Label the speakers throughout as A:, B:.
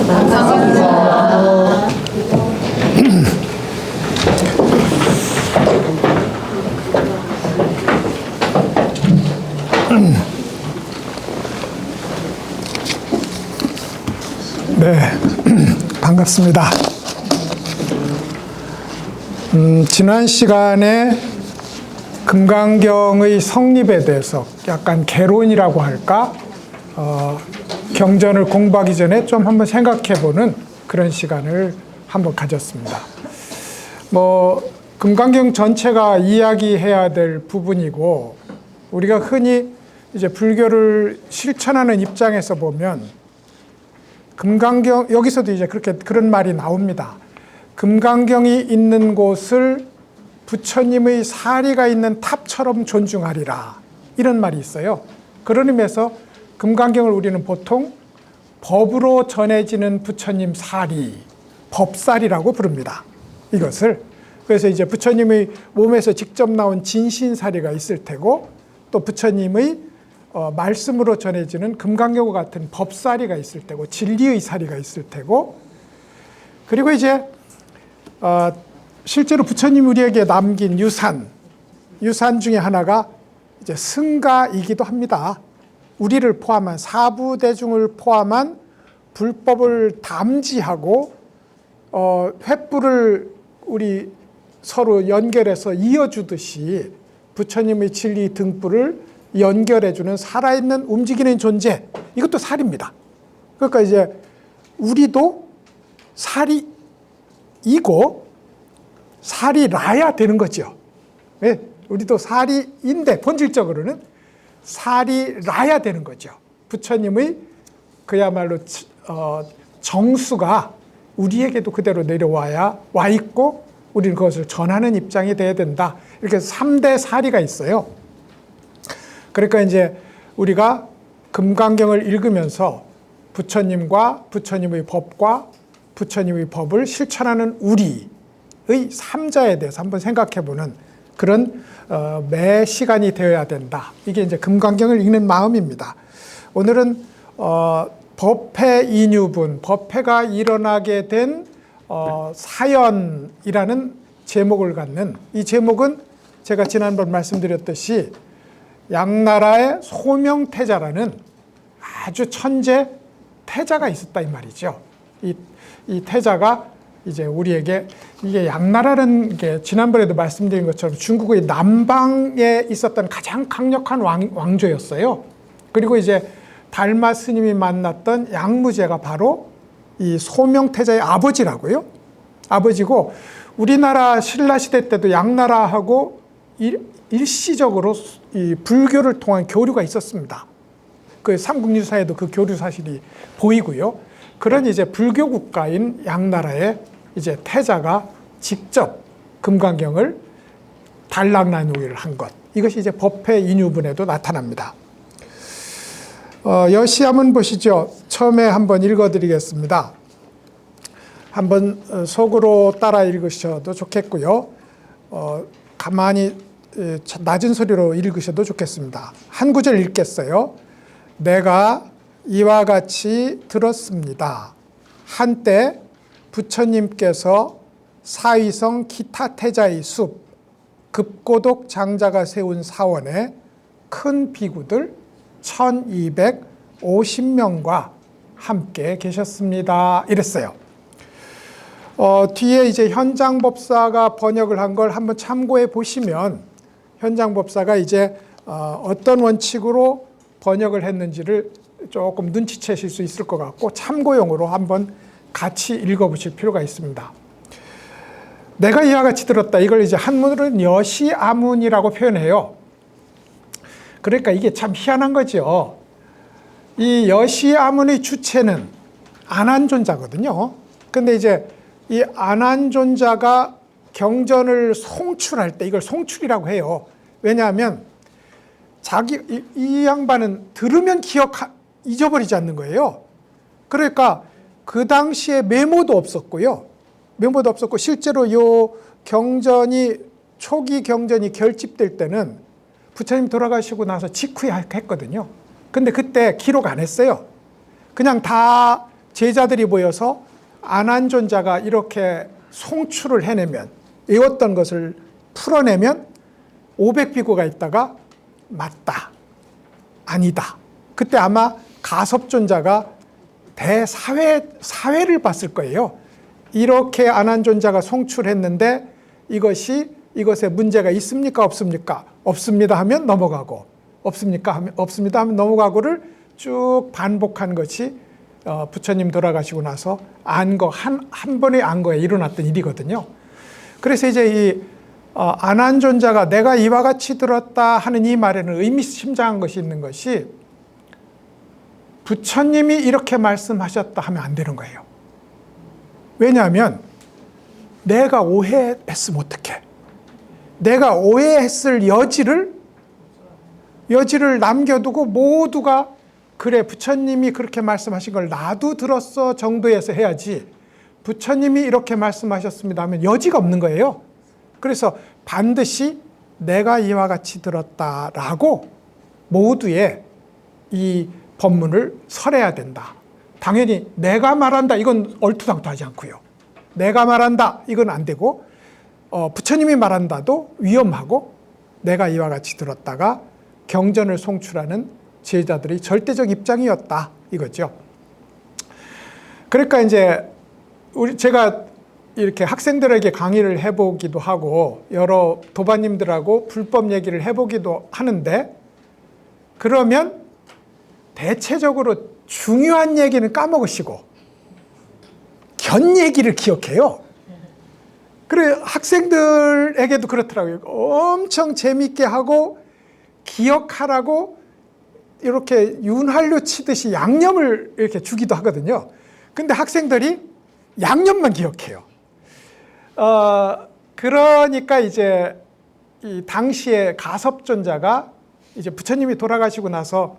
A: 감사합니다.
B: 네, 반갑습니다. 지난 시간에 금강경의 성립에 대해서 약간 개론이라고 할까? 경전을 공부하기 전에 좀 한번 생각해보는 그런 시간을 한번 가졌습니다. 금강경 전체가 이야기해야 될 부분이고, 우리가 흔히 이제 불교를 실천하는 입장에서 보면, 금강경, 여기서도 이제 그런 말이 나옵니다. 금강경이 있는 곳을 부처님의 사리가 있는 탑처럼 존중하리라. 이런 말이 있어요. 그런 의미에서 금강경을 우리는 보통 법으로 전해지는 부처님 사리, 법사리라고 부릅니다. 이것을. 그래서 이제 부처님의 몸에서 직접 나온 진신사리가 있을 테고, 또 부처님의 말씀으로 전해지는 금강경과 같은 법사리가 있을 테고, 진리의 사리가 있을 테고, 그리고 이제 실제로 부처님 우리에게 남긴 유산 중에 하나가 이제 승가이기도 합니다. 우리를 포함한 사부대중을 포함한 불법을 담지하고 횃불을 우리 서로 연결해서 이어주듯이 부처님의 진리 등불을 연결해주는 살아있는 움직이는 존재, 이것도 살입니다. 그러니까 이제 우리도 살이이고 살이라야 되는 거죠. 네? 우리도 살이인데 본질적으로는 살이라야 되는 거죠. 부처님의 그야말로 정수가 우리에게도 그대로 내려와야 와 있고, 우리는 그것을 전하는 입장이 돼야 된다. 이렇게 3대 사리가 있어요. 그러니까 이제 우리가 금강경을 읽으면서 부처님과 부처님의 법과 부처님의 법을 실천하는 우리의 3자에 대해서 한번 생각해보는 그런 매 시간이 되어야 된다. 이게 이제 금강경을 읽는 마음입니다. 오늘은 법회 인유분, 법회가 일어나게 된 사연이라는 제목을 갖는, 이 제목은 제가 지난번 말씀드렸듯이 양나라의 소명태자라는 아주 천재 태자가 있었다 이 말이죠. 이 태자가 이제 우리에게, 이게 양나라는 게 지난번에도 말씀드린 것처럼 중국의 남방에 있었던 가장 강력한 왕조였어요. 그리고 이제 달마 스님이 만났던 양무제가 바로 이 소명태자의 아버지라고요. 아버지고, 우리나라 신라시대 때도 양나라하고 일시적으로 이 불교를 통한 교류가 있었습니다. 그 삼국유사에도 그 교류 사실이 보이고요. 그런 이제 불교 국가인 양나라의 이제 태자가 직접 금강경을 단락나누기를 한 것, 이것이 이제 법회 인유분에도 나타납니다. 여시함은 보시죠. 처음에 한번 읽어드리겠습니다. 한번 속으로 따라 읽으셔도 좋겠고요. 가만히 낮은 소리로 읽으셔도 좋겠습니다. 한 구절 읽겠어요. 내가 이와 같이 들었습니다. 한때 부처님께서 사위성 기타태자의 숲, 급고독 장자가 세운 사원에 큰 비구들 1250명과 함께 계셨습니다. 이랬어요. 뒤에 이제 현장법사가 번역을 한 걸 한번 참고해 보시면, 현장법사가 이제 어떤 원칙으로 번역을 했는지를 조금 눈치채실 수 있을 것 같고, 참고용으로 한번 같이 읽어보실 필요가 있습니다. 내가 이와 같이 들었다. 이걸 이제 한문으로는 여시아문이라고 표현해요. 그러니까 이게 참 희한한 거죠. 이 여시아문의 주체는 안한존자거든요. 근데 이제 이 안한존자가 경전을 송출할 때 이걸 송출이라고 해요. 왜냐하면 이 양반은 들으면 잊어버리지 않는 거예요. 그러니까 그 당시에 메모도 없었고요. 메모도 없었고, 실제로 요 경전이, 초기 경전이 결집될 때는 부처님 돌아가시고 나서 직후에 했거든요. 근데 그때 기록 안 했어요. 그냥 다 제자들이 모여서 안한존자가 이렇게 송출을 해내면, 외웠던 것을 풀어내면 500비구가 있다가 맞다, 아니다. 그때 아마 가섭존자가 사회를 봤을 거예요. 이렇게 안한존자가 송출했는데 이것에 문제가 있습니까? 없습니까? 없습니다 하면 넘어가고, 없습니까? 하면 없습니다 하면 넘어가고를 쭉 반복한 것이 부처님 돌아가시고 나서 한 번에 안 거에 일어났던 일이거든요. 그래서 이제 이 안한존자가 내가 이와 같이 들었다 하는 이 말에는 의미심장한 것이 있는 것이, 부처님이 이렇게 말씀하셨다 하면 안 되는 거예요. 왜냐하면 내가 오해했으면 어떡해. 내가 오해했을 여지를 남겨두고 모두가 그래 부처님이 그렇게 말씀하신 걸 나도 들었어 정도에서 해야지, 부처님이 이렇게 말씀하셨습니다 하면 여지가 없는 거예요. 그래서 반드시 내가 이와 같이 들었다라고 모두의 이 법문을 설해야 된다. 당연히 내가 말한다 이건 얼토당토하지 않고요. 내가 말한다 이건 안 되고, 부처님이 말한다도 위험하고, 내가 이와 같이 들었다가 경전을 송출하는 제자들의 절대적 입장이었다 이거죠. 그러니까 이제 제가 이렇게 학생들에게 강의를 해보기도 하고 여러 도반님들하고 불법 얘기를 해보기도 하는데, 그러면 대체적으로 중요한 얘기는 까먹으시고 견 얘기를 기억해요. 그래 학생들에게도 그렇더라고요. 엄청 재밌게 하고 기억하라고 이렇게 윤활유 치듯이 양념을 이렇게 주기도 하거든요. 근데 학생들이 양념만 기억해요. 그러니까 이제 이 당시에 가섭존자가 이제 부처님이 돌아가시고 나서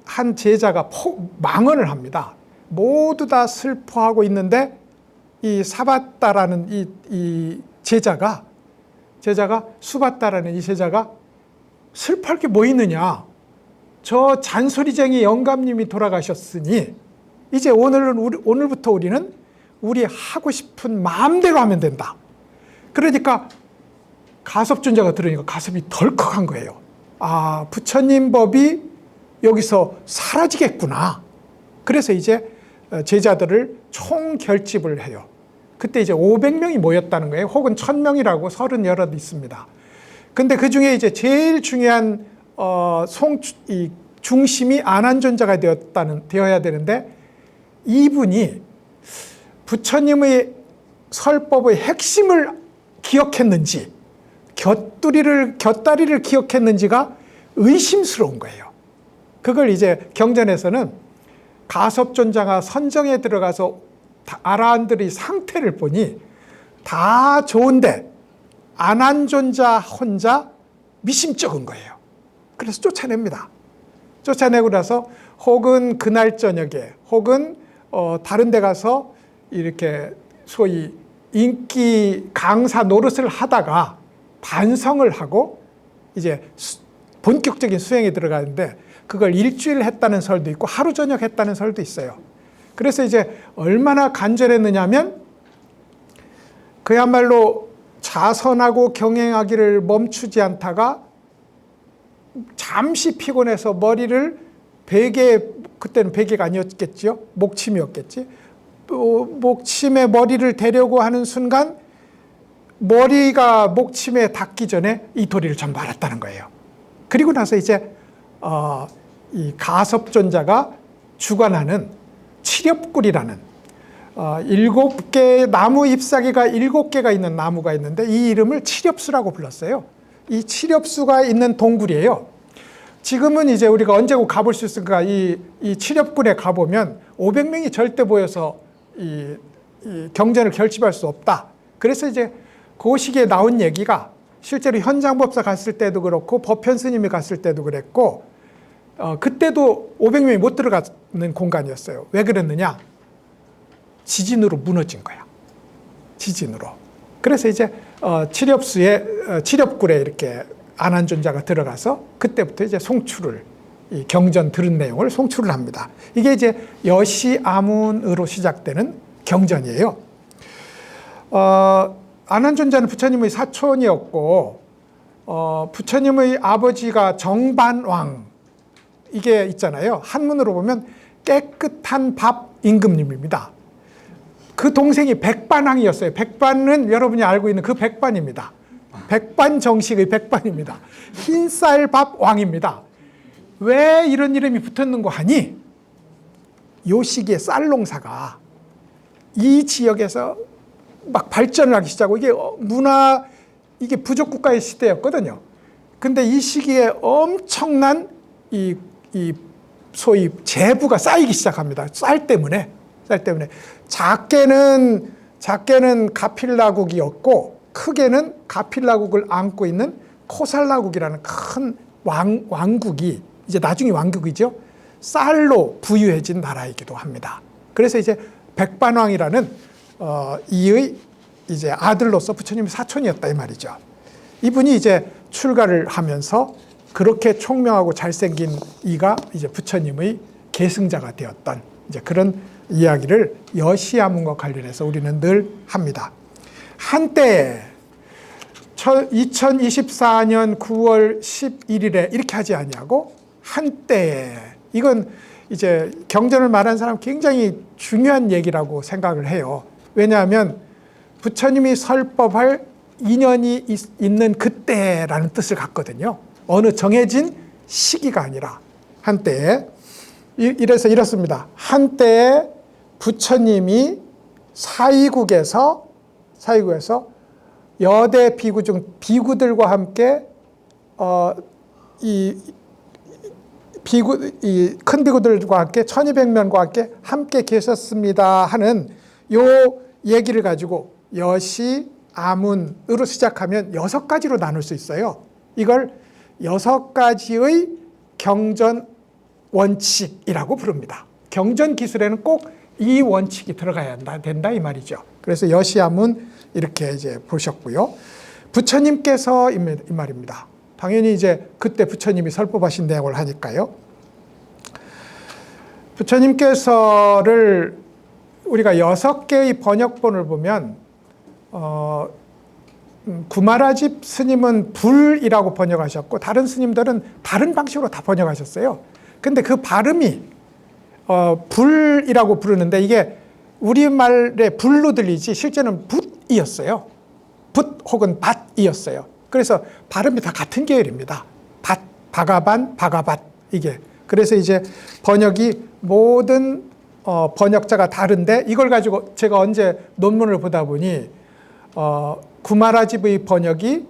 B: 한 제자가 망언을 합니다. 모두 다 슬퍼하고 있는데 이 사바따라는 이 제자가 수바따라는 이 제자가 슬퍼할 게 뭐 있느냐. 저 잔소리쟁이 영감님이 돌아가셨으니 이제 오늘부터 우리는 우리 하고 싶은 마음대로 하면 된다. 그러니까 가섭존자가 들으니까 가섭이 덜컥한 거예요. 아, 부처님 법이 여기서 사라지겠구나. 그래서 이제 제자들을 총결집을 해요. 그때 이제 500명이 모였다는 거예요. 혹은 1000명이라고 30여럿 있습니다. 근데 그 중에 이제 제일 중요한 이 중심이 안한존자가 되어야 되는데, 이분이 부처님의 설법의 핵심을 기억했는지 곁다리를 기억했는지가 의심스러운 거예요. 그걸 이제 경전에서는 가섭존자가 선정에 들어가서 아라한들의 상태를 보니 다 좋은데 안한존자 혼자 미심쩍은 거예요. 그래서 쫓아냅니다. 쫓아내고 나서 혹은 그날 저녁에 혹은 다른 데 가서 이렇게 소위 인기 강사 노릇을 하다가 반성을 하고 이제 본격적인 수행에 들어가는데, 그걸 일주일 했다는 설도 있고 하루 저녁 했다는 설도 있어요. 그래서 이제 얼마나 간절했느냐면 그야말로 자선하고 경행하기를 멈추지 않다가 잠시 피곤해서 머리를 그때는 베개가 아니었겠죠. 목침이었겠지. 목침에 머리를 대려고 하는 순간 머리가 목침에 닿기 전에 이 도리를 전부 알았다는 거예요. 그리고 나서 이제 이 가섭존자가 주관하는 칠엽굴이라는 7개의 나무 잎사귀가 7개가 있는 나무가 있는데 이 이름을 칠엽수라고 불렀어요. 이 칠엽수가 있는 동굴이에요. 지금은 이제 우리가 언제고 가볼 수 있을까? 이 칠엽굴에 가보면 500명이 절대 모여서 이 경전을 결집할 수 없다. 그래서 이제 그 시기에 나온 얘기가 실제로 현장법사 갔을 때도 그렇고 법현 스님이 갔을 때도 그랬고 그때도 500명이 못 들어가는 공간이었어요. 왜 그랬느냐? 지진으로 무너진 거야. 지진으로. 그래서 이제 칠엽굴에 이렇게 안한존자가 들어가서 그때부터 이제 송출을 이 경전 들은 내용을 송출을 합니다. 이게 이제 여시아문으로 시작되는 경전이에요. 안한존자는 부처님의 사촌이었고 부처님의 아버지가 정반왕 이게 있잖아요. 한문으로 보면 깨끗한 밥 임금님입니다. 그 동생이 백반왕이었어요. 백반은 여러분이 알고 있는 그 백반입니다. 백반 정식의 백반입니다. 흰쌀밥 왕입니다. 왜 이런 이름이 붙었는고 하니 요 시기에 쌀 농사가 이 지역에서 막 발전을 하기 시작하고 이게 부족 국가의 시대였거든요. 근데 이 시기에 엄청난 이 소위 재부가 쌓이기 시작합니다. 쌀 때문에. 작게는 가필라국이었고 크게는 가필라국을 안고 있는 코살라국이라는 큰 왕국이 이제 나중에 왕국이죠. 쌀로 부유해진 나라이기도 합니다. 그래서 이제 백반왕이라는 이의 이제 아들로서 부처님의 사촌이었다 이 말이죠. 이분이 이제 출가를 하면서 그렇게 총명하고 잘생긴 이가 이제 부처님의 계승자가 되었던 이제 그런 이야기를 여시아문과 관련해서 우리는 늘 합니다. 한때 2024년 9월 11일에 이렇게 하지 아니하고 한때 이건 이제 경전을 말한 사람 굉장히 중요한 얘기라고 생각을 해요. 왜냐하면 부처님이 설법할 인연이 있는 그때라는 뜻을 갖거든요. 어느 정해진 시기가 아니라 한때에. 이래서 이렇습니다. 한때에 부처님이 사위국에서 여대 비구 중 비구들과 함께 큰 비구들과 함께 1200명과 함께 계셨습니다 하는 요 얘기를 가지고 여시아문으로 시작하면 6가지로 나눌 수 있어요. 이걸 6가지의 경전 원칙이라고 부릅니다. 경전 기술에는 꼭 이 원칙이 들어가야 된다 이 말이죠. 그래서 여시아문 이렇게 이제 보셨고요. 부처님께서 이 말입니다. 당연히 이제 그때 부처님이 설법하신 내용을 하니까요. 부처님께서를 우리가 6개의 번역본을 보면 구마라집 스님은 불이라고 번역하셨고 다른 스님들은 다른 방식으로 다 번역하셨어요. 근데 그 발음이 불이라고 부르는데 이게 우리말에 불로 들리지 실제는 붓이었어요. 붓 혹은 밭이었어요. 그래서 발음이 다 같은 계열입니다. 밭, 바가반, 바가밭 이게. 그래서 이제 번역이 모든 번역자가 다른데 이걸 가지고 제가 언제 논문을 보다 보니 구마라집의 번역이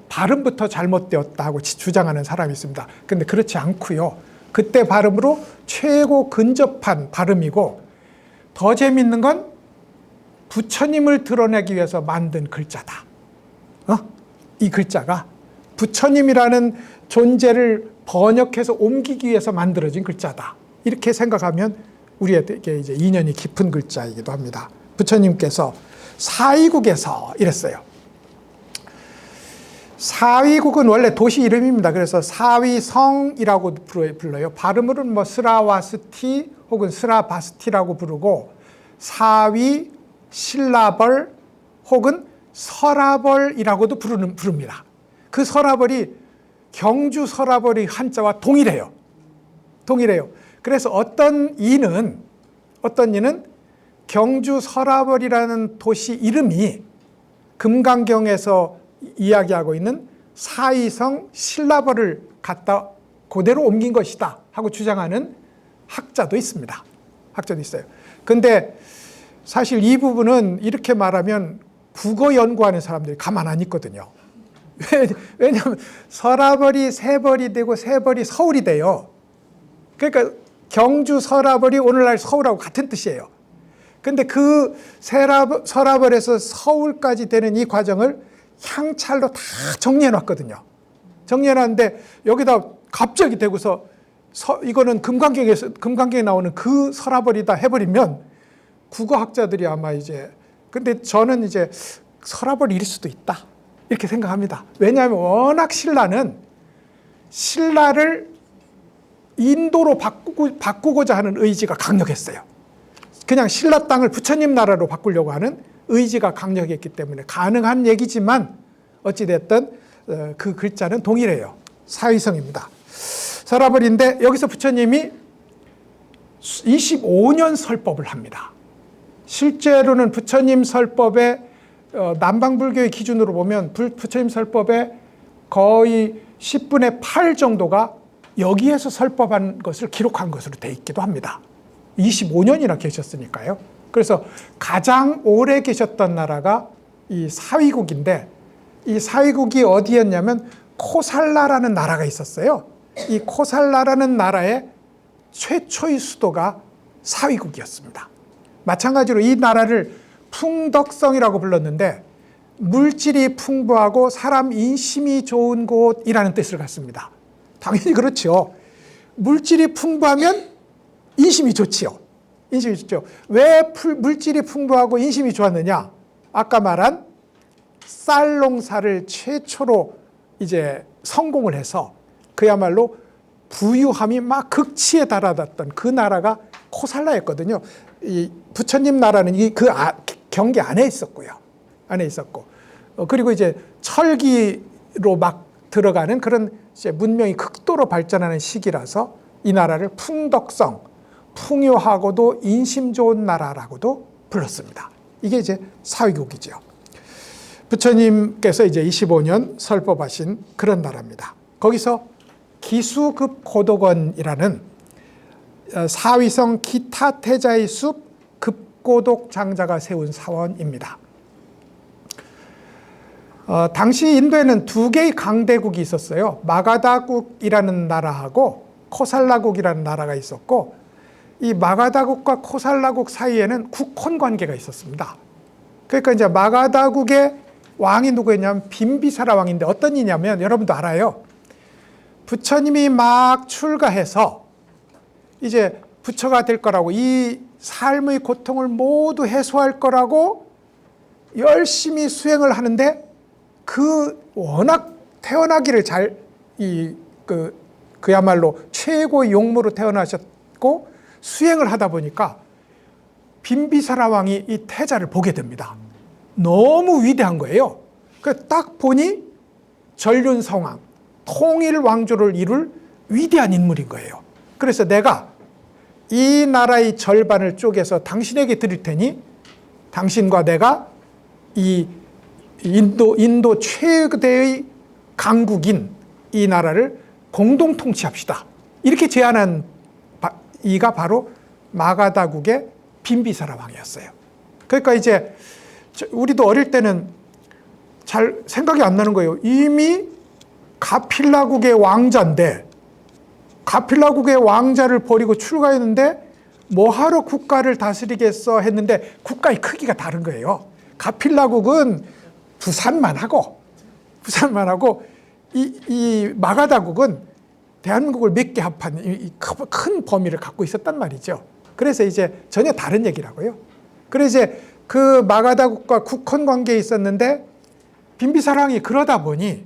B: 발음부터 잘못되었다고 주장하는 사람이 있습니다. 근데 그렇지 않고요. 그때 발음으로 최고 근접한 발음이고 더 재밌는 건 부처님을 드러내기 위해서 만든 글자다. 이 글자가 부처님이라는 존재를 번역해서 옮기기 위해서 만들어진 글자다. 이렇게 생각하면 우리에게 이제 인연이 깊은 글자이기도 합니다. 부처님께서 사위국에서 이랬어요. 사위국은 원래 도시 이름입니다. 그래서 사위성이라고 불러요. 발음으로는 뭐 스라와스티 혹은 스라바스티라고 부르고 사위, 신라벌 혹은 설아벌이라고도 부릅니다. 그 설아벌이 경주 설아벌의 한자와 동일해요. 그래서 어떤 이는 경주 설아벌이라는 도시 이름이 금강경에서 이야기하고 있는 사위성 신라벌을 갖다 그대로 옮긴 것이다 하고 주장하는 학자도 있습니다. 근데 사실 이 부분은 이렇게 말하면 국어 연구하는 사람들이 가만 안 있거든요. 왜냐하면 설아벌이 세벌이 되고 세벌이 서울이 돼요. 그러니까 경주 설아벌이 오늘날 서울하고 같은 뜻이에요. 근데 그 설아벌에서 서울까지 되는 이 과정을 향찰로 다 정리해 놨거든요. 정리해 놨는데 여기다 갑자기 대고서 이거는 금강경에 나오는 그 설아벌이다 해버리면 국어학자들이 아마 이제 근데 저는 이제 설아벌일 수도 있다 이렇게 생각합니다. 왜냐하면 워낙 신라를 인도로 바꾸고자 하는 의지가 강력했어요. 그냥 신라 땅을 부처님 나라로 바꾸려고 하는 의지가 강력했기 때문에 가능한 얘기지만 어찌됐든 그 글자는 동일해요. 사위성입니다. 서라벌인데 여기서 부처님이 25년 설법을 합니다. 실제로는 부처님 설법에 남방불교의 기준으로 보면 부처님 설법의 거의 10분의 8 정도가 여기에서 설법한 것을 기록한 것으로 돼 있기도 합니다. 25년이나 계셨으니까요. 그래서 가장 오래 계셨던 나라가 이 사위국인데 이 사위국이 어디였냐면 코살라라는 나라가 있었어요. 이 코살라라는 나라의 최초의 수도가 사위국이었습니다. 마찬가지로 이 나라를 풍덕성이라고 불렀는데 물질이 풍부하고 사람 인심이 좋은 곳이라는 뜻을 갖습니다. 당연히 그렇죠. 물질이 풍부하면 인심이 좋지요. 인심이 좋죠. 왜 물질이 풍부하고 인심이 좋았느냐? 아까 말한 쌀 농사를 최초로 이제 성공을 해서 그야말로 부유함이 막 극치에 달하던 그 나라가 코살라였거든요. 이 부처님 나라는 그 경계 안에 있었고요. 안에 있었고. 그리고 이제 철기로 막 들어가는 그런 이제 문명이 극도로 발전하는 시기라서 이 나라를 풍덕성, 풍요하고도 인심 좋은 나라라고도 불렀습니다. 이게 이제 사위국이죠. 부처님께서 이제 25년 설법하신 그런 나라입니다. 거기서 기수급 고독원이라는 사위성 기타태자의 숲 급고독 장자가 세운 사원입니다. 당시 인도에는 두 개의 강대국이 있었어요. 마가다국이라는 나라하고 코살라국이라는 나라가 있었고 이 마가다국과 코살라국 사이에는 국혼 관계가 있었습니다. 그러니까 이제 마가다국의 왕이 누구였냐면 빈비사라 왕인데 어떤 이냐면 여러분도 알아요. 부처님이 막 출가해서 이제 부처가 될 거라고 이 삶의 고통을 모두 해소할 거라고 열심히 수행을 하는데 그 워낙 태어나기를 그야말로 최고의 용모로 태어나셨고 수행을 하다 보니까 빈비사라 왕이 이 태자를 보게 됩니다. 너무 위대한 거예요. 딱 보니 전륜성왕, 통일 왕조를 이룰 위대한 인물인 거예요. 그래서 내가 이 나라의 절반을 쪼개서 당신에게 드릴 테니 당신과 내가 이 인도 최대의 강국인 이 나라를 공동 통치합시다. 이렇게 제안한 이가 바로 마가다국의 빈비사라 왕이었어요. 그러니까 이제 우리도 어릴 때는 잘 생각이 안 나는 거예요. 이미 가필라국의 왕자인데 가필라국의 왕자를 버리고 출가했는데 뭐하러 국가를 다스리겠어 했는데 국가의 크기가 다른 거예요. 가필라국은 부산만 하고 이 마가다국은 대한민국을 몇 개 합한 큰 범위를 갖고 있었단 말이죠. 그래서 이제 전혀 다른 얘기라고요. 그래서 이제 그 마가다국과 국헌 관계에 있었는데 빈비사랑이 그러다 보니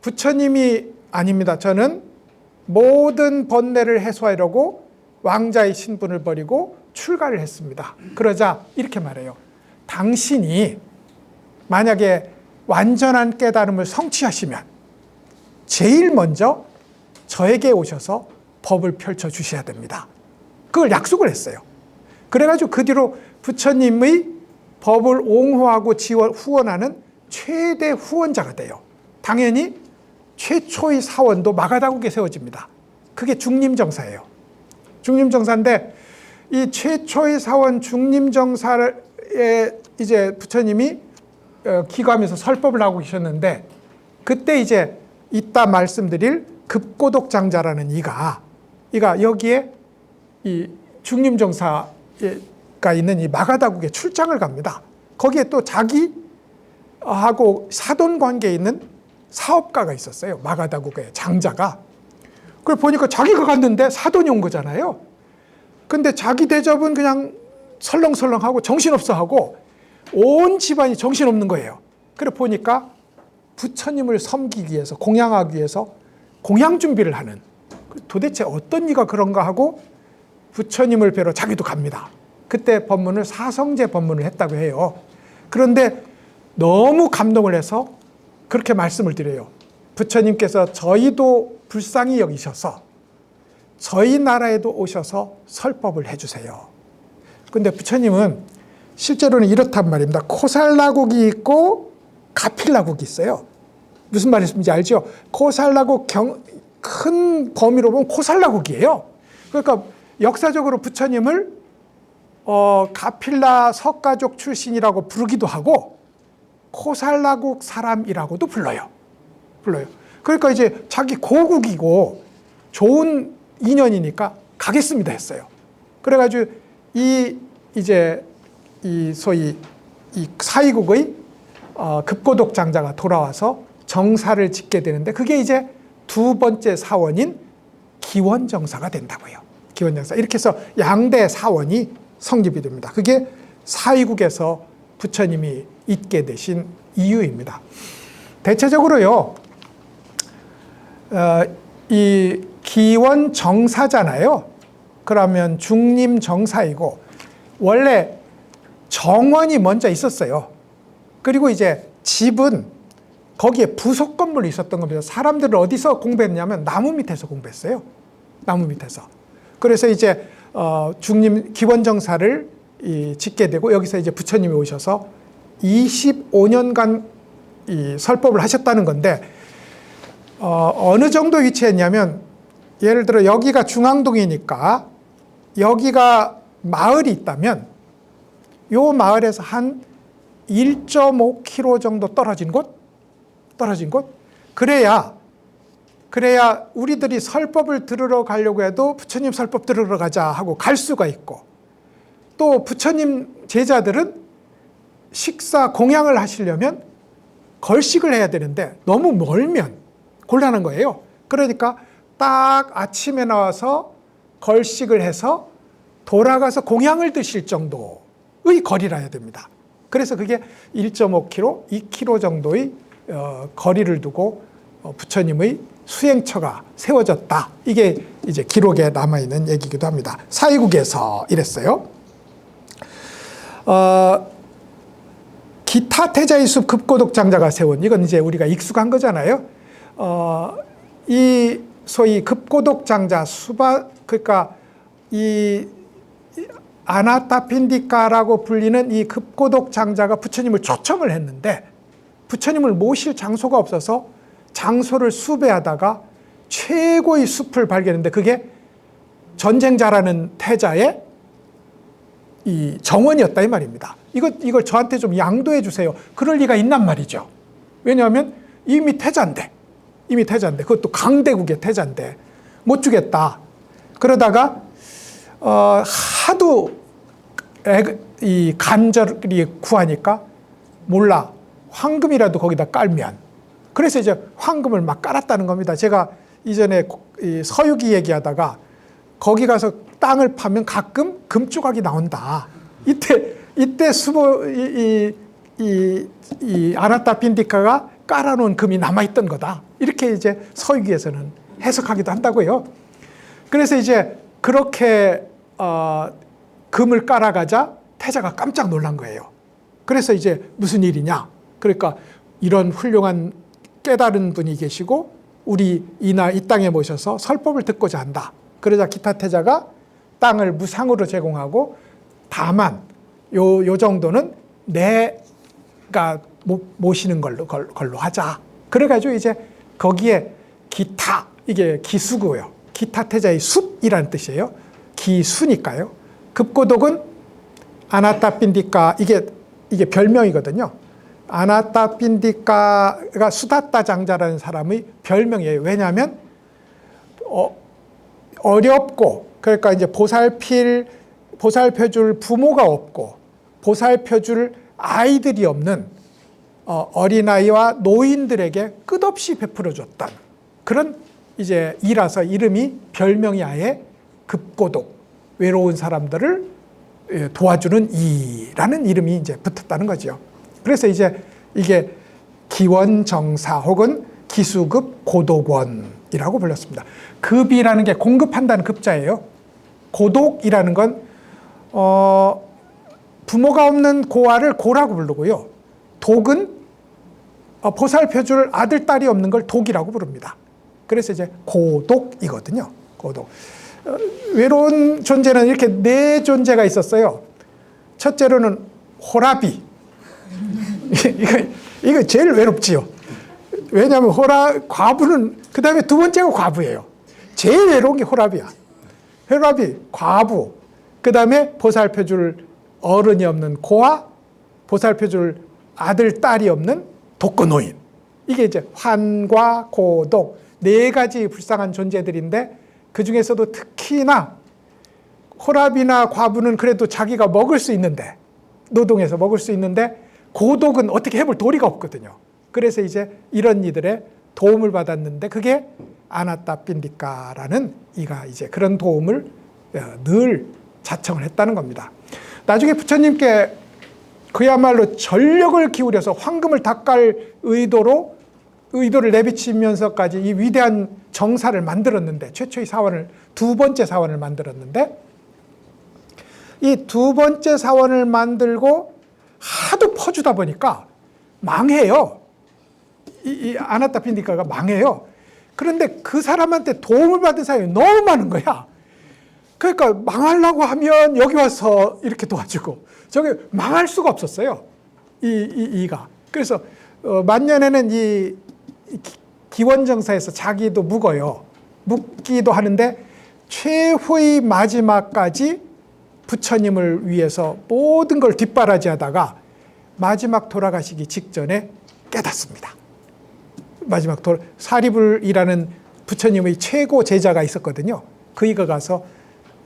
B: 부처님이 아닙니다. 저는 모든 번뇌를 해소하려고 왕자의 신분을 버리고 출가를 했습니다. 그러자 이렇게 말해요. 당신이 만약에 완전한 깨달음을 성취하시면 제일 먼저 저에게 오셔서 법을 펼쳐 주셔야 됩니다. 그걸 약속을 했어요. 그래가지고 그 뒤로 부처님의 법을 옹호하고 후원하는 최대 후원자가 돼요. 당연히 최초의 사원도 마가다국에 세워집니다. 그게 중림정사예요. 중림정사인데 이 최초의 사원 중림정사에 이제 부처님이 기거하면서 설법을 하고 계셨는데 그때 이제 이따 말씀드릴 급고독장자라는 이가 여기에 이 중림정사가 있는 이 마가다국에 출장을 갑니다. 거기에 또 자기하고 사돈 관계에 있는 사업가가 있었어요. 마가다국의 장자가. 그걸 보니까 자기가 갔는데 사돈이 온 거잖아요. 근데 자기 대접은 그냥 설렁설렁하고 정신없어하고 온 집안이 정신없는 거예요. 그래 보니까 부처님을 섬기기 위해서 공양하기 위해서 공양 준비를 하는 도대체 어떤 이가 그런가 하고 부처님을 뵈러 자기도 갑니다. 그때 법문을 사성제 법문을 했다고 해요. 그런데 너무 감동을 해서 그렇게 말씀을 드려요. 부처님께서 저희도 불쌍히 여기셔서 저희 나라에도 오셔서 설법을 해주세요. 근데 부처님은 실제로는 이렇단 말입니다. 코살라국이 있고 가필라국이 있어요. 무슨 말인지 알죠? 코살라국 큰 범위로 보면 코살라국이에요. 그러니까 역사적으로 부처님을 가필라 석가족 출신이라고 부르기도 하고 코살라국 사람이라고도 불러요. 그러니까 이제 자기 고국이고 좋은 인연이니까 가겠습니다 했어요. 그래가지고 소위 이 사이국의 급고독 장자가 돌아와서 정사를 짓게 되는데 그게 이제 두 번째 사원인 기원정사가 된다고요. 기원정사. 이렇게 해서 양대 사원이 성립이 됩니다. 그게 사이국에서 부처님이 있게 되신 이유입니다. 대체적으로요, 이 기원정사잖아요. 그러면 중림정사이고 원래 정원이 먼저 있었어요. 그리고 이제 집은 거기에 부속 건물이 있었던 겁니다. 사람들은 어디서 공부했냐면 나무 밑에서 공부했어요. 나무 밑에서. 그래서 이제 중림 기원정사를 짓게 되고 여기서 이제 부처님이 오셔서 25년간 이 설법을 하셨다는 건데 어느 정도 위치했냐면 예를 들어 여기가 중앙동이니까 여기가 마을이 있다면 요 마을에서 한 1.5km 정도 떨어진 곳? 그래야 우리들이 설법을 들으러 가려고 해도 부처님 설법 들으러 가자 하고 갈 수가 있고 또 부처님 제자들은 식사 공양을 하시려면 걸식을 해야 되는데 너무 멀면 곤란한 거예요. 그러니까 딱 아침에 나와서 걸식을 해서 돌아가서 공양을 드실 정도의 거리라 해야 됩니다. 그래서 그게 1.5km, 2km 정도의 거리를 두고 부처님의 수행처가 세워졌다. 이게 이제 기록에 남아있는 얘기이기도 합니다. 사이국에서 이랬어요. 기타 태자의 숲 급고독 장자가 세운, 이건 이제 우리가 익숙한 거잖아요. 이 소위 급고독 장자 그러니까 이 아나타핀디카라고 불리는 이 급고독 장자가 부처님을 초청을 했는데 부처님을 모실 장소가 없어서 장소를 수배하다가 최고의 숲을 발견했는데 그게 전쟁자라는 태자의 이 정원이었다 이 말입니다. 이걸 저한테 좀 양도해 주세요. 그럴 리가 있단 말이죠. 왜냐하면 이미 태자인데 그것도 강대국의 태자인데 못 주겠다. 그러다가 하도 이 간절히 구하니까 몰라 황금이라도 거기다 깔면 그래서 이제 황금을 막 깔았다는 겁니다. 제가 이전에 서유기 얘기하다가 거기 가서 땅을 파면 가끔 금 조각이 나온다. 이때 수보 이 아나타핀디카가 깔아놓은 금이 남아있던 거다. 이렇게 이제 서유기에서는 해석하기도 한다고요. 그래서 이제 그렇게 금을 깔아가자 태자가 깜짝 놀란 거예요. 그래서 이제 무슨 일이냐? 그러니까 이런 훌륭한 깨달은 분이 계시고 우리 이 땅에 모셔서 설법을 듣고자 한다. 그러자 기타 태자가 땅을 무상으로 제공하고 다만 요 정도는 내가 모시는 걸로 하자. 그래가지고 이제 거기에 기타, 이게 기수고요. 기타 태자의 숲이라는 뜻이에요. 기수니까요. 급고독은 아나타핀디카, 이게 별명이거든요. 아나타핀디카가 수다타 장자라는 사람의 별명이에요. 왜냐하면 어렵고 그러니까 이제 보살펴줄 부모가 없고 보살펴줄 아이들이 없는 어린아이와 노인들에게 끝없이 베풀어줬던 그런 이제 이라서 이름이 별명이 아예 급고독, 외로운 사람들을 도와주는 이라는 이름이 이제 붙었다는 거죠. 그래서 이제 이게 기원정사 혹은 기수급 고독원 고독이라고 불렀습니다. 급이라는 게 공급한다는 급자예요. 고독이라는 건 부모가 없는 고아를 고라고 부르고요. 독은 보살펴줄 아들, 딸이 없는 걸 독이라고 부릅니다. 그래서 이제 고독이거든요. 고독. 외로운 존재는 이렇게 네 존재가 있었어요. 첫째로는 호라비. 이거 제일 외롭지요. 왜냐하면 과부는, 그 다음에 두 번째가 과부예요. 제일 외로운 게 호라비야. 호라비, 과부. 그 다음에 보살펴줄 어른이 없는 고아, 보살펴줄 아들, 딸이 없는 독거노인. 이게 이제 환과 고독, 네 가지 불쌍한 존재들인데, 그 중에서도 특히나 호랍이나 과부는 그래도 자기가 먹을 수 있는데, 노동해서 먹을 수 있는데, 고독은 어떻게 해볼 도리가 없거든요. 그래서 이제 이런 이들의 도움을 받았는데, 그게 아나타 핀디카라는 이가 이제 그런 도움을 늘 자청을 했다는 겁니다. 나중에 부처님께 그야말로 전력을 기울여서 황금을 닦을 의도를 내비치면서까지 이 위대한 정사를 만들었는데, 최초의 사원을, 두 번째 사원을 만들었는데, 이 두 번째 사원을 만들고 하도 퍼주다 보니까 망해요. 이 아나타 핀디카가 망해요. 그런데 그 사람한테 도움을 받은 사람이 너무 많은 거야. 그러니까 망하려고 하면 여기 와서 이렇게 도와주고, 저게 망할 수가 없었어요. 이가. 그래서 만년에는 이 기원정사에서 자기도 묵어요. 묵기도 하는데 최후의 마지막까지 부처님을 위해서 모든 걸 뒷바라지하다가 마지막 돌아가시기 직전에 깨닫습니다. 사리불이라는 부처님의 최고 제자가 있었거든요. 그이가 가서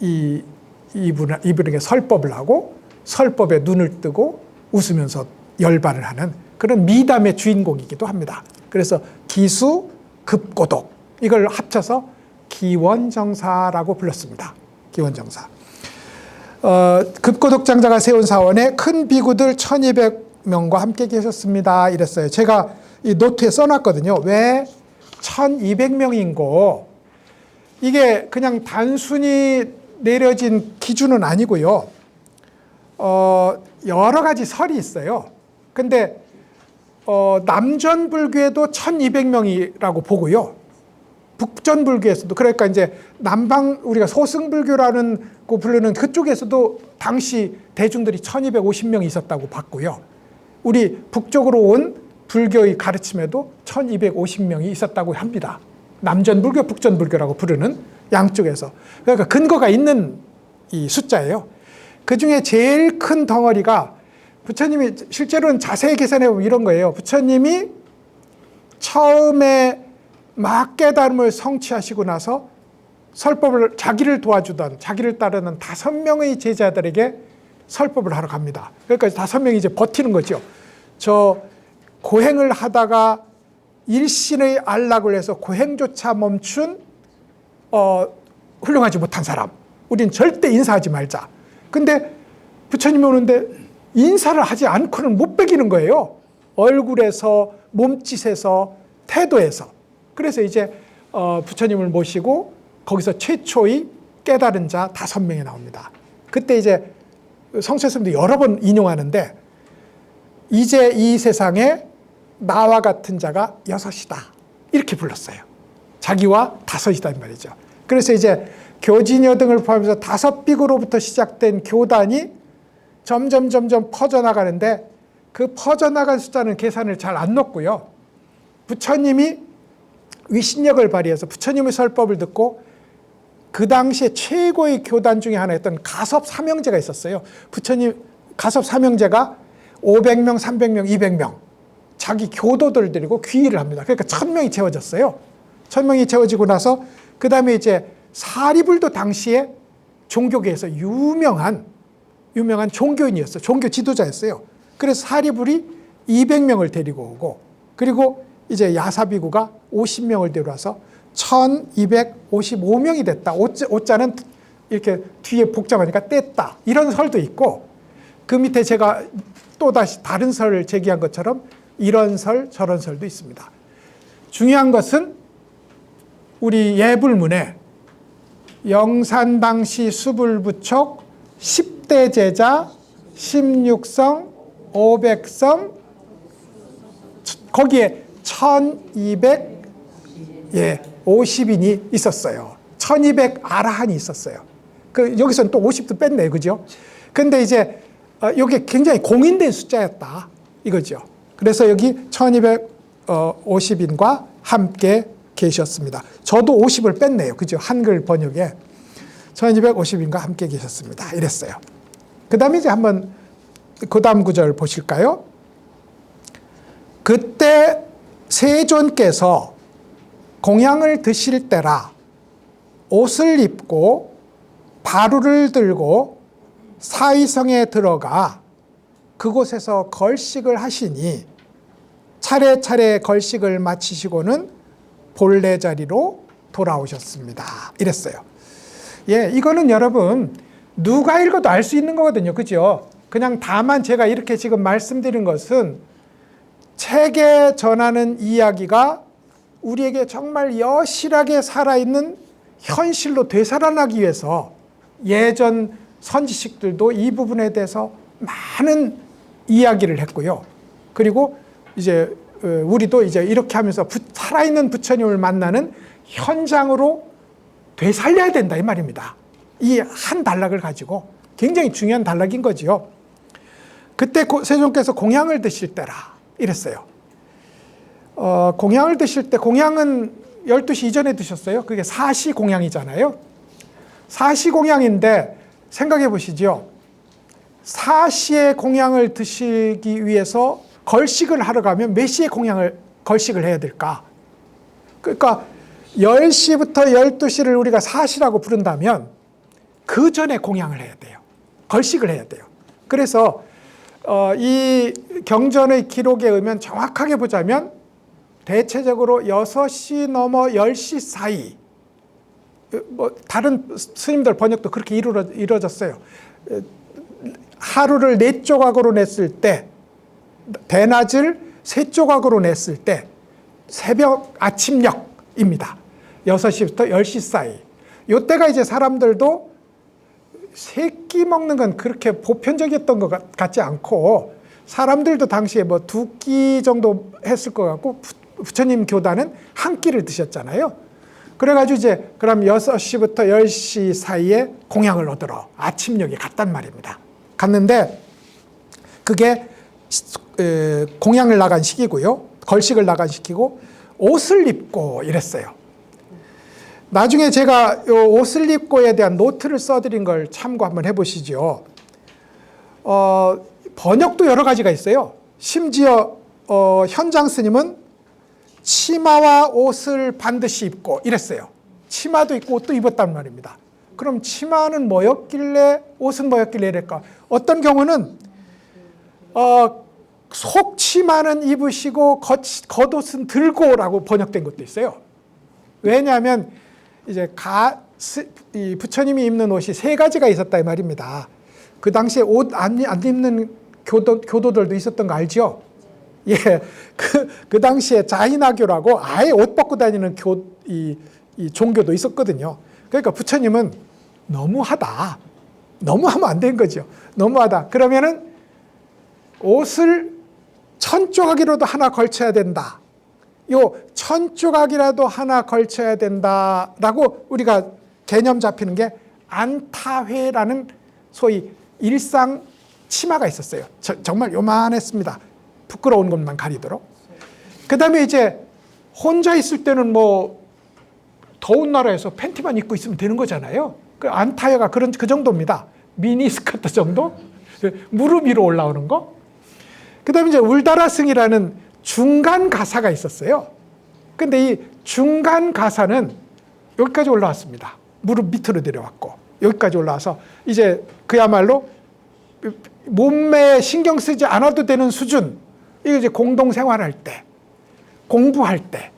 B: 이분에게 설법을 하고 설법에 눈을 뜨고 웃으면서 열반을 하는 그런 미담의 주인공이기도 합니다. 그래서 기수, 급고독, 이걸 합쳐서 기원정사라고 불렀습니다. 기원정사. 급고독 장자가 세운 사원에 큰 비구들 1200명과 함께 계셨습니다. 이랬어요. 제가 이 노트에 써놨거든요. 왜 1200명인고, 이게 그냥 단순히 내려진 기준은 아니고요. 여러 가지 설이 있어요. 근데 남전불교에도 1200명이라고 보고요. 북전불교에서도, 그러니까 이제 남방, 우리가 소승불교라는 거 부르는 그쪽에서도 당시 대중들이 1250명이 있었다고 봤고요. 우리 북쪽으로 온 불교의 가르침에도 1250명이 있었다고 합니다. 남전불교, 북전불교라고 부르는 양쪽에서. 그러니까 근거가 있는 이 숫자예요. 그 중에 제일 큰 덩어리가 부처님이, 실제로는 자세히 계산해 보면 이런 거예요. 부처님이 처음에 막 깨달음을 성취하시고 나서 설법을, 자기를 도와주던, 자기를 따르는 5명의 제자들에게 설법을 하러 갑니다. 그러니까 5명이 이제 버티는 거죠. 저 고행을 하다가 일신의 안락을 해서 고행조차 멈춘 훌륭하지 못한 사람, 우린 절대 인사하지 말자. 근데 부처님이 오는데 인사를 하지 않고는 못 베기는 거예요. 얼굴에서, 몸짓에서, 태도에서. 그래서 이제 부처님을 모시고 거기서 최초의 깨달은 자 5명이 나옵니다. 그때 이제 성철스님도 여러 번 인용하는데, 이제 이 세상에 나와 같은 자가 6이다. 이렇게 불렀어요. 자기와 5이다 이 말이죠. 그래서 이제 교진여 등을 포함해서 5비구로부터 시작된 교단이 점점 퍼져나가는데, 그 퍼져나간 숫자는 계산을 잘 안 넣고요. 부처님이 위신력을 발휘해서 부처님의 설법을 듣고 그 당시에 최고의 교단 중에 하나였던 가섭 삼형제가 있었어요. 부처님 가섭 삼형제가 500명, 300명, 200명 자기 교도들을 데리고 귀의를 합니다. 그러니까 1000명이 채워졌어요. 1000명이 채워지고 나서 그 다음에 이제 사리불도 당시에 종교계에서 유명한 종교인이었어요. 종교 지도자였어요. 그래서 사리불이 200명을 데리고 오고, 그리고 이제 야사비구가 50명을 데려와서 1255명이 됐다. 오자는 이렇게 뒤에 복잡하니까 뗐다. 이런 설도 있고, 그 밑에 제가 또다시 다른 설을 제기한 것처럼 이런 설, 저런 설도 있습니다. 중요한 것은 우리 예불문에 영산당시 수불부촉 10대 제자 16성 500성 거기에 1250인이 있었어요. 1200 아라한이 있었어요. 여기서는 또 50도 뺐네요. 그죠? 근데 이제 이게 굉장히 공인된 숫자였다. 이거죠. 그래서 여기 1250인과 함께 계셨습니다. 저도 50을 뺐네요. 그죠? 한글 번역에 1250인과 함께 계셨습니다. 이랬어요. 그 다음에 이제 한번 그 다음 구절 보실까요? 그때 세존께서 공양을 드실 때라 옷을 입고 바루를 들고 사이성에 들어가 그곳에서 걸식을 하시니 차례차례 걸식을 마치시고는 본래 자리로 돌아오셨습니다. 이랬어요. 예, 이거는 여러분 누가 읽어도 알 수 있는 거거든요. 그죠? 그냥 다만 제가 이렇게 지금 말씀드린 것은 책에 전하는 이야기가 우리에게 정말 여실하게 살아있는 현실로 되살아나기 위해서 예전 선지식들도 이 부분에 대해서 많은 이야기를 했고요. 그리고 이제 우리도 이제 이렇게 하면서 살아있는 부처님을 만나는 현장으로 되살려야 된다 이 말입니다. 이 한 단락을 가지고 굉장히 중요한 단락인 거지요. 그때 세존께서 공양을 드실 때라 이랬어요. 공양을 드실 때 공양은 12시 이전에 드셨어요. 그게 사시 공양이잖아요. 사시 공양인데 생각해 보시죠. 사시의 공양을 드시기 위해서 걸식을 하러 가면 몇 시에 걸식을 해야 될까? 그러니까 10시부터 12시를 우리가 사시라고 부른다면 그 전에 공양을 해야 돼요. 걸식을 해야 돼요. 그래서 이 경전의 기록에 의하면 정확하게 보자면 대체적으로 6시 넘어 10시 사이, 뭐 다른 스님들 번역도 그렇게 이루어졌어요. 하루를 4조각으로 냈을 때, 대낮을 3조각으로 냈을 때 새벽 아침녘입니다. 6시부터 10시 사이. 이때가 이제 사람들도 세끼 먹는 건 그렇게 보편적이었던 것 같지 않고 사람들도 당시에 뭐 2끼 정도 했을 것 같고 부처님 교단은 한 끼를 드셨잖아요. 그래가지고 이제 그럼 6시부터 10시 사이에 공양을 얻으러 아침녘에 갔단 말입니다. 갔는데 그게 공양을 나간 시기고요. 걸식을 나간 시기고 옷을 입고 이랬어요. 나중에 제가 이 옷을 입고에 대한 노트를 써드린 걸 참고 한번 해보시죠. 번역도 여러 가지가 있어요. 심지어 현장 스님은 치마와 옷을 반드시 입고 이랬어요. 치마도 입고 옷도 입었단 말입니다. 그럼 치마는 뭐였길래 옷은 뭐였길래 이럴까? 어떤 경우는 속치마는 입으시고 겉옷은 들고라고 번역된 것도 있어요. 왜냐하면 이제 이 부처님이 입는 옷이 3가지가 있었다 이 말입니다. 그 당시에 옷 안 입는 교도들도 있었던 거 알죠? 예, 그 당시에 자인화교라고 아예 옷 벗고 다니는 이 종교도 있었거든요. 그러니까 부처님은 너무하다. 너무하면 안 되는 거죠. 너무하다. 그러면은 옷을 1000조각이라도 하나 걸쳐야 된다. 요 1000조각이라도 하나 걸쳐야 된다라고 우리가 개념 잡히는 게 안타회라는 소위 일상 치마가 있었어요. 정말 요만했습니다. 부끄러운 것만 가리도록. 그 다음에 이제 혼자 있을 때는 뭐 더운 나라에서 팬티만 입고 있으면 되는 거잖아요. 그 안타회가 그 정도입니다. 미니스커트 정도? 무릎 위로 올라오는 거. 그 다음에 이제 울다라승이라는 중간 가사가 있었어요. 근데 이 중간 가사는 여기까지 올라왔습니다. 무릎 밑으로 내려왔고 여기까지 올라와서 이제 그야말로 몸매에 신경 쓰지 않아도 되는 수준. 이거 이제 공동생활할 때, 공부할 때,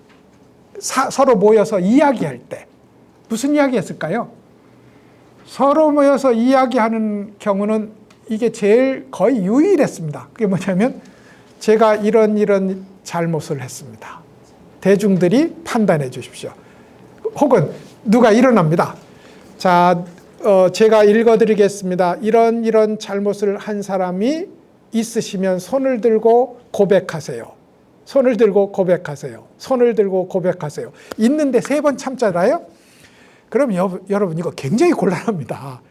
B: 서로 모여서 이야기할 때 무슨 이야기했을까요? 서로 모여서 이야기하는 경우는 이게 제일 거의 유일했습니다. 그게 뭐냐면 제가 이런 잘못을 했습니다. 대중들이 판단해 주십시오. 혹은 누가 일어납니다. 자, 제가 읽어드리겠습니다. 이런 잘못을 한 사람이 있으시면 손을 들고 고백하세요. 손을 들고 고백하세요. 손을 들고 고백하세요. 있는데 3번 참잖아요. 그럼 여러분 이거 굉장히 곤란합니다.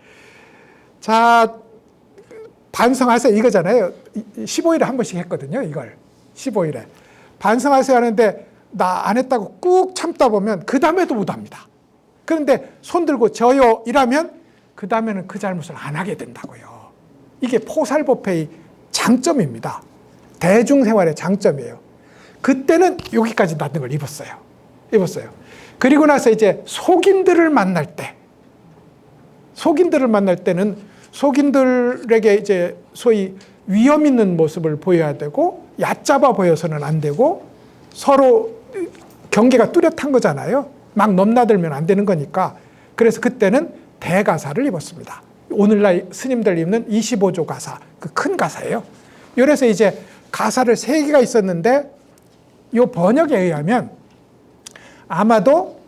B: 자, 반성하세요 이거잖아요. 15일에 한 번씩 했거든요. 이걸 15일에 반성하세요 하는데 나 안 했다고 꾹 참다 보면 그 다음에도 못합니다. 그런데 손 들고 저요 이라면 그 다음에는 그 잘못을 안 하게 된다고요. 이게 포살법회의 장점입니다. 대중생활의 장점이에요. 그때는 여기까지 낫는 걸 입었어요. 그리고 나서 이제 속인들을 만날 때는 속인들에게 이제 소위 위험 있는 모습을 보여야 되고 얕잡아 보여서는 안 되고 서로 경계가 뚜렷한 거잖아요. 막 넘나들면 안 되는 거니까. 그래서 그때는 대가사를 입었습니다. 오늘날 스님들 입는 25조 가사, 그 큰 가사예요. 그래서 이제 가사를 3개가 있었는데 이 번역에 의하면 아마도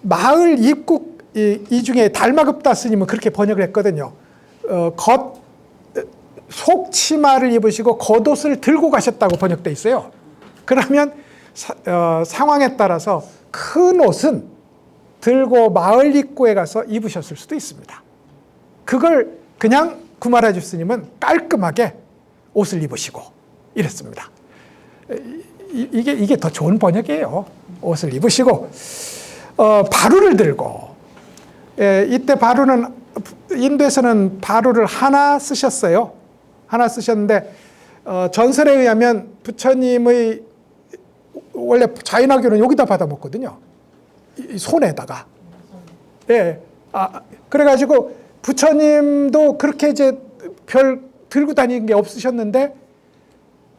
B: 마을 입국 이 중에 달마급다 스님은 그렇게 번역을 했거든요. 속 치마를 입으시고 겉옷을 들고 가셨다고 번역돼 있어요. 그러면 상황에 따라서 큰 옷은 들고 마을 입구에 가서 입으셨을 수도 있습니다. 그걸 그냥 구마라주 스님은 깔끔하게 옷을 입으시고 이랬습니다. 이게 더 좋은 번역이에요. 옷을 입으시고 바루를 들고, 이때 바루는 인도에서는 바루를 하나 쓰셨어요. 하나 쓰셨는데 전설에 의하면 부처님의 원래 자인하교는 여기다 받아 먹거든요. 이 손에다가. 예. 그래가지고 부처님도 그렇게 이제 별 들고 다니는 게 없으셨는데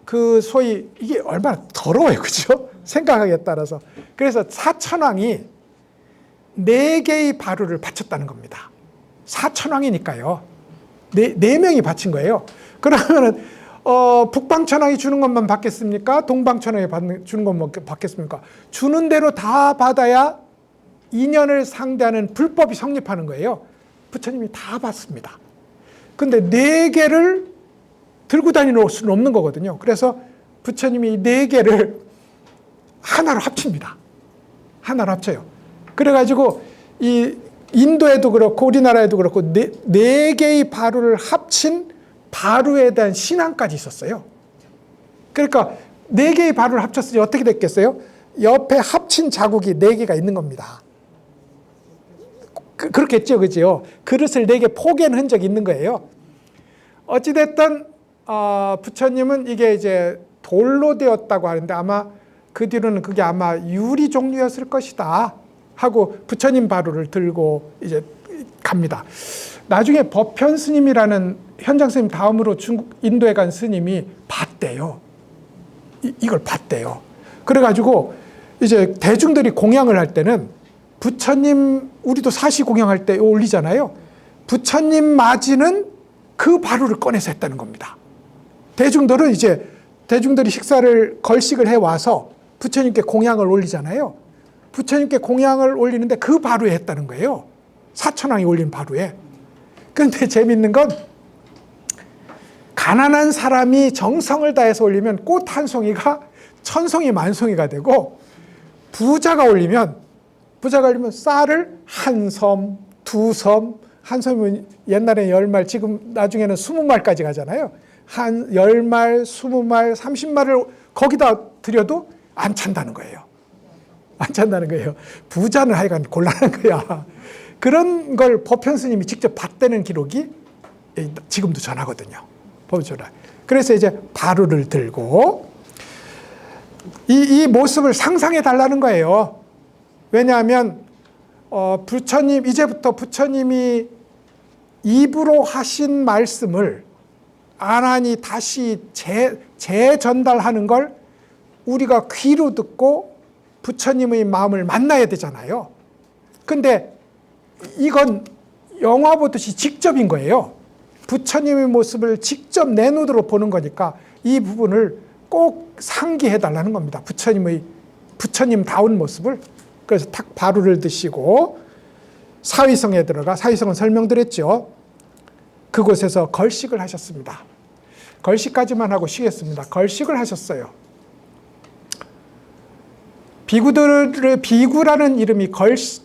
B: 그 소위 이게 얼마나 더러워요, 그죠? 생각하기에 따라서. 그래서 사천왕이 4개의 바루를 바쳤다는 겁니다. 사천왕이니까요. 4명이 바친 거예요. 그러면은 북방천왕이 주는 것만 받겠습니까? 동방천왕이 주는 것만 받겠습니까? 주는 대로 다 받아야 인연을 상대하는 불법이 성립하는 거예요. 부처님이 다 받습니다. 근데 4개를 들고 다니는 수는 없는 거거든요. 그래서 부처님이 4개를 하나로 합칩니다. 하나로 합쳐요. 그래가지고 이 인도에도 그렇고 우리나라에도 그렇고 4개의 바루를 합친 바루에 대한 신앙까지 있었어요. 그러니까 4개의 바루를 합쳤으니 어떻게 됐겠어요? 옆에 합친 자국이 4개가 있는 겁니다. 그렇겠죠, 그죠? 그릇을 4개 포개는 흔적이 있는 거예요. 어찌됐든 부처님은 이게 이제 돌로 되었다고 하는데 아마 그 뒤로는 그게 아마 유리 종류였을 것이다 하고 부처님 바루를 들고 이제 갑니다. 나중에 법현 스님이라는 현장 스님 다음으로 인도에 간 스님이 봤대요. 이걸 봤대요. 그래가지고 이제 대중들이 공양을 할 때는 부처님, 우리도 사시 공양할 때 올리잖아요. 부처님 맞이는 그 바루를 꺼내서 했다는 겁니다. 대중들은 이제 대중들이 걸식을 해와서 부처님께 공양을 올리잖아요. 부처님께 공양을 올리는데 그 바루에 했다는 거예요. 사천왕이 올린 바루에. 그런데 재밌는 건 가난한 사람이 정성을 다해서 올리면 꽃 한 송이가 천송이 만송이가 되고 부자가 올리면 쌀을 한 섬, 2섬, 한 섬이면 옛날에 10말, 지금 나중에는 20말까지 가잖아요. 한 10말, 20말, 30말을 거기다 드려도 안 찬다는 거예요. 안 찬다는 거예요. 부자는 하여간 곤란한 거야. 그런 걸 법현 스님이 직접 봤다는 기록이 지금도 전하거든요. 그래서 이제 바루를 들고 이 모습을 상상해 달라는 거예요. 왜냐하면 이제부터 부처님이 입으로 하신 말씀을 아난이 다시 재전달하는 걸 우리가 귀로 듣고 부처님의 마음을 만나야 되잖아요. 근데 이건 영화 보듯이 직접인 거예요. 부처님의 모습을 직접 내 눈으로 보는 거니까 이 부분을 꼭 상기해 달라는 겁니다. 부처님다운 모습을 그래서 탁 바루를 드시고 사위성에 들어가, 사위성은 설명드렸죠. 그곳에서 걸식을 하셨습니다. 걸식까지만 하고 쉬겠습니다. 걸식을 하셨어요. 비구라는 이름이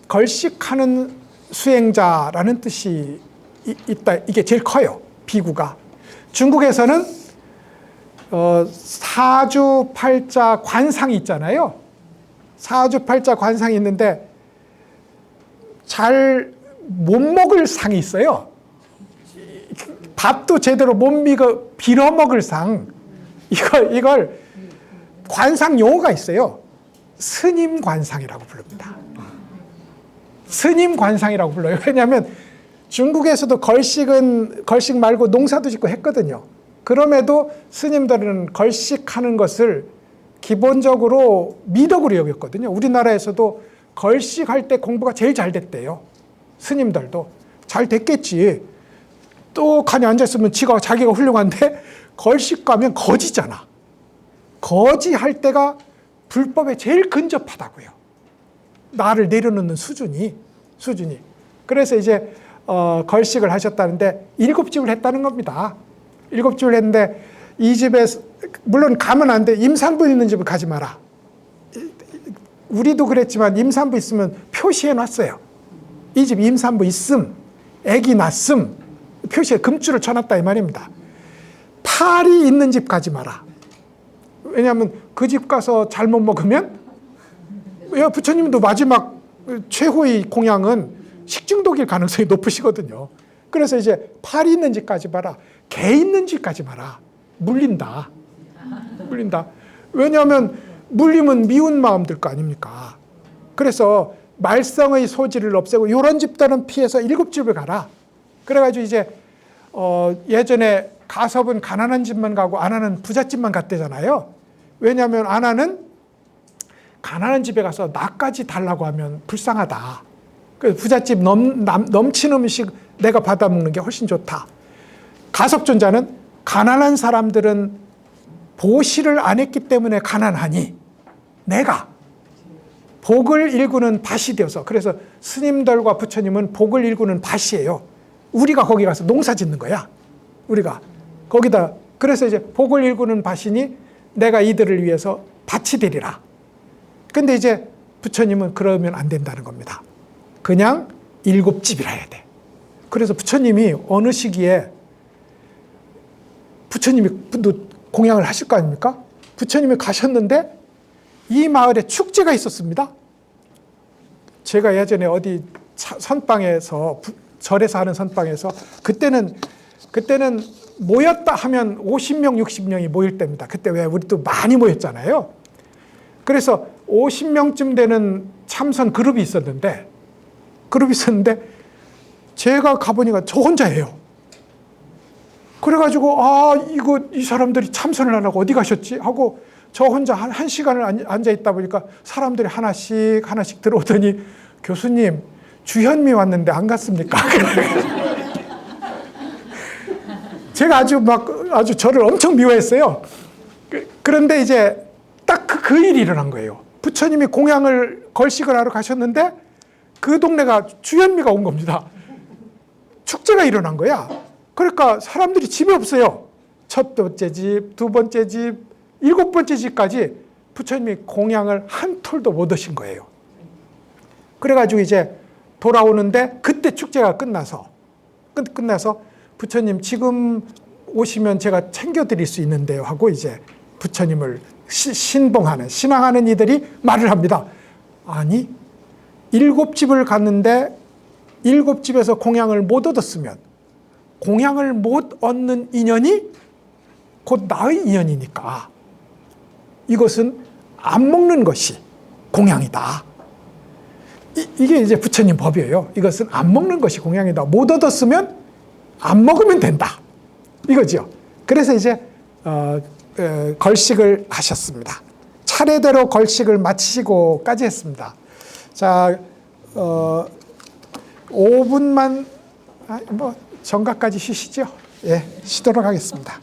B: 걸식하는 수행자라는 뜻이 있다. 이게 제일 커요. 비구가. 중국에서는 사주팔자 관상이 있잖아요. 사주팔자 관상이 있는데 잘 못 먹을 상이 있어요. 밥도 제대로 못 빌어먹을 상. 이걸 관상 용어가 있어요. 스님 관상이라고 부릅니다. 스님 관상이라고 불러요. 왜냐하면 중국에서도 걸식 말고 농사도 짓고 했거든요. 그럼에도 스님들은 걸식하는 것을 기본적으로 미덕으로 여겼거든요. 우리나라에서도 걸식할 때 공부가 제일 잘 됐대요. 스님들도 잘 됐겠지. 또 가만히 앉아있으면 자기가 훌륭한데 걸식 가면 거지잖아. 거지할 때가 불법에 제일 근접하다고요. 나를 내려놓는 수준이. 그래서 이제 걸식을 하셨다는데 7집을 했다는 겁니다. 7집을 했는데 이 집에 물론 가면 안 돼. 임산부 있는 집을 가지 마라. 우리도 그랬지만 임산부 있으면 표시해 놨어요. 이 집 임산부 있음, 아기 낳음 표시에 금줄을 쳐놨다 이 말입니다. 팔이 있는 집 가지 마라. 왜냐하면 그 집 가서 잘못 먹으면 부처님도 마지막 최후의 공양은 식중독일 가능성이 높으시거든요. 그래서 이제 팔이 있는 집 가지 마라. 개 있는 집 가지 마라. 물린다. 왜냐하면 물리면 미운 마음 들 거 아닙니까? 그래서 말썽의 소지를 없애고 이런 집들은 피해서 7집을 가라. 그래가지고 이제 예전에 가섭은 가난한 집만 가고 아나는 부잣집만 갔대잖아요. 왜냐하면 아나는 가난한 집에 가서 나까지 달라고 하면 불쌍하다. 그래서 부잣집 넘치는 음식 내가 받아먹는 게 훨씬 좋다. 가섭존자는 가난한 사람들은 보시를 안 했기 때문에 가난하니 내가 복을 일구는 밭이 되어서, 그래서 스님들과 부처님은 복을 일구는 밭이에요. 우리가 거기 가서 농사 짓는 거야. 우리가 거기다. 그래서 이제 복을 일구는 밭이니 내가 이들을 위해서 밭이 되리라. 근데 이제 부처님은 그러면 안 된다는 겁니다. 그냥 7집이라 해야 돼. 그래서 부처님이 어느 시기에 부처님이 공양을 하실 거 아닙니까? 부처님이 가셨는데 이 마을에 축제가 있었습니다. 제가 예전에 어디 선방에서, 절에서 하는 선방에서 그때는 모였다 하면 50명, 60명이 모일 때입니다. 그때 왜 우리 또 많이 모였잖아요. 그래서 50명쯤 되는 참선 그룹이 있었는데 제가 가보니까 저 혼자예요. 그래가지고 이 사람들이 참선을 안 하고 어디 가셨지? 하고 저 혼자 한 시간을 앉아있다 보니까 사람들이 하나씩 들어오더니 교수님 주현미 왔는데 안 갔습니까? 제가 아주 저를 엄청 미워했어요. 그런데 이제 딱 그 일이 일어난 거예요. 부처님이 걸식을 하러 가셨는데 그 동네가 주현미가 온 겁니다. 축제가 일어난 거야. 그러니까 사람들이 집이 없어요. 첫 번째 집, 두 번째 집, 7번째 집까지 부처님이 공양을 한 톨도 못 오신 거예요. 그래가지고 이제 돌아오는데 그때 축제가 끝나서 부처님 지금 오시면 제가 챙겨드릴 수 있는데요 하고 이제 부처님을 신앙하는 이들이 말을 합니다. 아니 7집을 갔는데 7집에서 공양을 못 얻었으면 공양을 못 얻는 인연이 곧 나의 인연이니까 이것은 안 먹는 것이 공양이다. 이게 이제 부처님 법이에요. 이것은 안 먹는 것이 공양이다. 못 얻었으면 안 먹으면 된다. 이거죠. 그래서 이제 걸식을 하셨습니다. 차례대로 걸식을 마치시고까지 했습니다. 자, 5분만 정각까지 쉬시죠. 예, 쉬도록 하겠습니다.